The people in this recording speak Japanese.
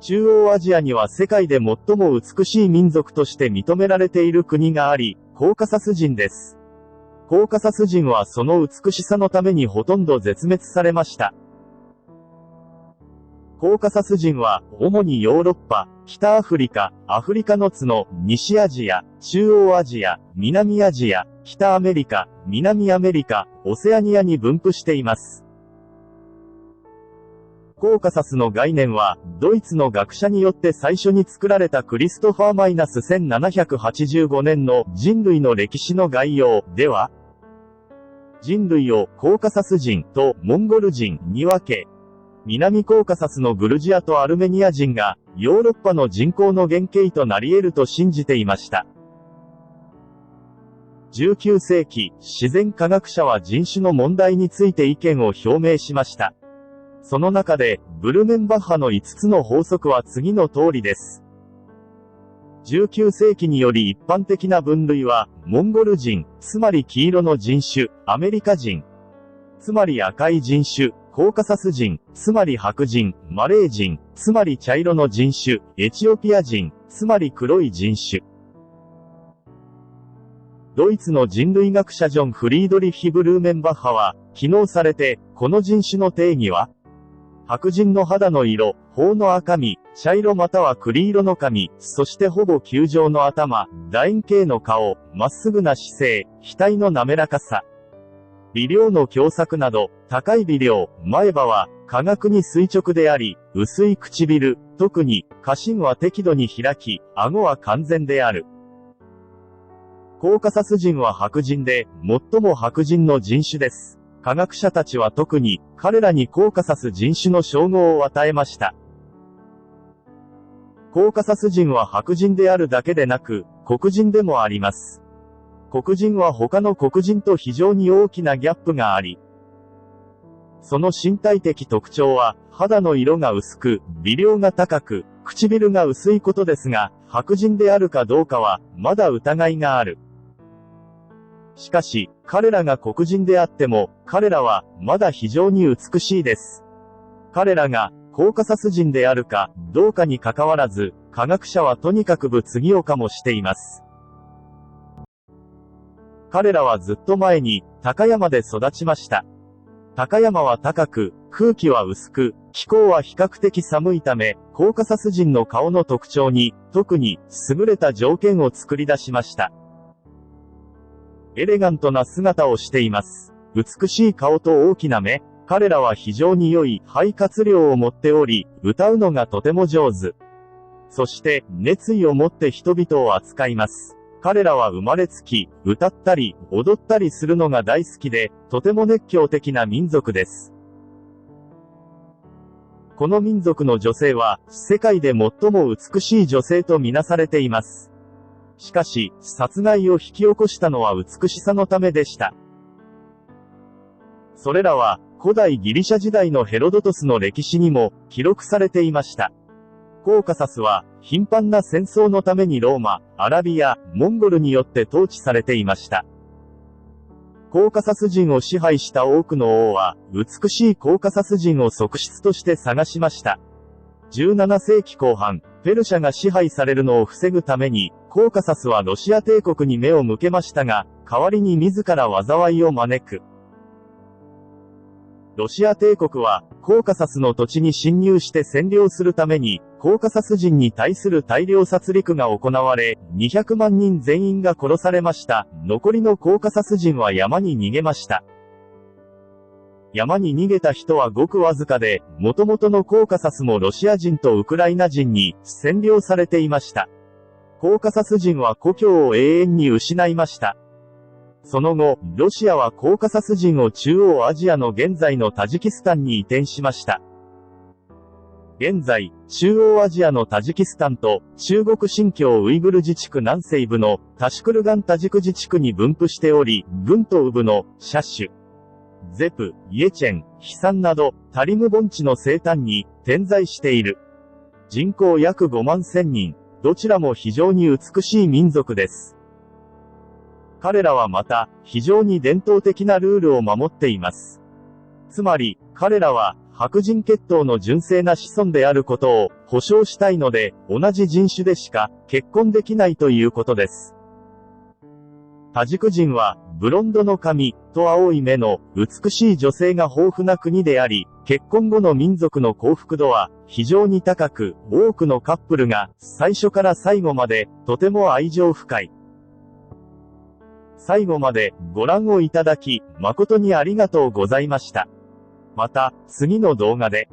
中央アジアには世界で最も美しい民族として認められている国があり、コーカサス人です。コーカサス人はその美しさのためにほとんど絶滅されました。コーカサス人は、主にヨーロッパ、北アフリカ、アフリカの角、西アジア、中央アジア、南アジア、北アメリカ、南アメリカ、オセアニアに分布しています。コーカサスの概念は、ドイツの学者によって最初に作られたクリストファー -1785 年の人類の歴史の概要では、人類をコーカサス人とモンゴル人に分け、南コーカサスのグルジアとアルメニア人がヨーロッパの人口の原型となり得ると信じていました。19世紀、自然科学者は人種の問題について意見を表明しました。その中で、ブルメンバッハの5つの法則は次の通りです。19世紀により一般的な分類は、モンゴル人、つまり黄色の人種、アメリカ人、つまり赤い人種、コーカサス人、つまり白人、マレー人、つまり茶色の人種、エチオピア人、つまり黒い人種。ドイツの人類学者ジョン・フリードリッヒ・ブルーメンバッハは、記納されて、この人種の定義は、白人の肌の色、頬の赤み、茶色または栗色の髪、そしてほぼ球状の頭、楕円形の顔、まっすぐな姿勢、額の滑らかさ。微量の狭窄など、高い微量、前歯は、科学に垂直であり、薄い唇、特に、下唇は適度に開き、顎は完全である。コーカサス人は白人で、最も白人の人種です。科学者たちは特に、彼らにコーカサス人種の称号を与えました。コーカサス人は白人であるだけでなく、黒人でもあります。黒人は他の黒人と非常に大きなギャップがあり、その身体的特徴は、肌の色が薄く、微量が高く、唇が薄いことですが、白人であるかどうかは、まだ疑いがある。しかし、彼らが黒人であっても、彼らは、まだ非常に美しいです。彼らが、コーカサス人であるか、どうかに関わらず、科学者はとにかく物議を醸しています。彼らはずっと前に、高山で育ちました。高山は高く、空気は薄く、気候は比較的寒いため、コーカサス人の顔の特徴に、特に、優れた条件を作り出しました。エレガントな姿をしています。美しい顔と大きな目。彼らは非常に良い肺活量を持っており、歌うのがとても上手。そして、熱意を持って人々を扱います。彼らは生まれつき、歌ったり、踊ったりするのが大好きで、とても熱狂的な民族です。この民族の女性は、世界で最も美しい女性とみなされています。しかし、殺害を引き起こしたのは美しさのためでした。それらは、古代ギリシャ時代のヘロドトスの歴史にも、記録されていました。コーカサスは、頻繁な戦争のためにローマ、アラビア、モンゴルによって統治されていました。コーカサス人を支配した多くの王は、美しいコーカサス人を側室として探しました。17世紀後半、ペルシャが支配されるのを防ぐために、コーカサスはロシア帝国に目を向けましたが、代わりに自ら災いを招く。ロシア帝国は、コーカサスの土地に侵入して占領するために、コーカサス人に対する大量殺戮が行われ、200万人全員が殺されました。残りのコーカサス人は山に逃げました。山に逃げた人はごくわずかで、元々のコーカサスもロシア人とウクライナ人に占領されていました。コーカサス人は故郷を永遠に失いました。その後、ロシアはコーカサス人を中央アジアの現在のタジキスタンに移転しました。現在、中央アジアのタジキスタンと中国新疆ウイグル自治区南西部のタシクルガンタジク自治区に分布しており、軍とウブのシャッシュ、ゼプ、イエチェン、ヒサンなど、タリム盆地の西端に点在している。人口約5万1000人、どちらも非常に美しい民族です。彼らはまた、非常に伝統的なルールを守っています。つまり、彼らは、白人血統の純正な子孫であることを保証したいので、同じ人種でしか結婚できないということです。タジク人は、ブロンドの髪と青い目の美しい女性が豊富な国であり、結婚後の民族の幸福度は非常に高く、多くのカップルが最初から最後までとても愛情深い。最後までご覧をいただき、誠にありがとうございました。また、次の動画で。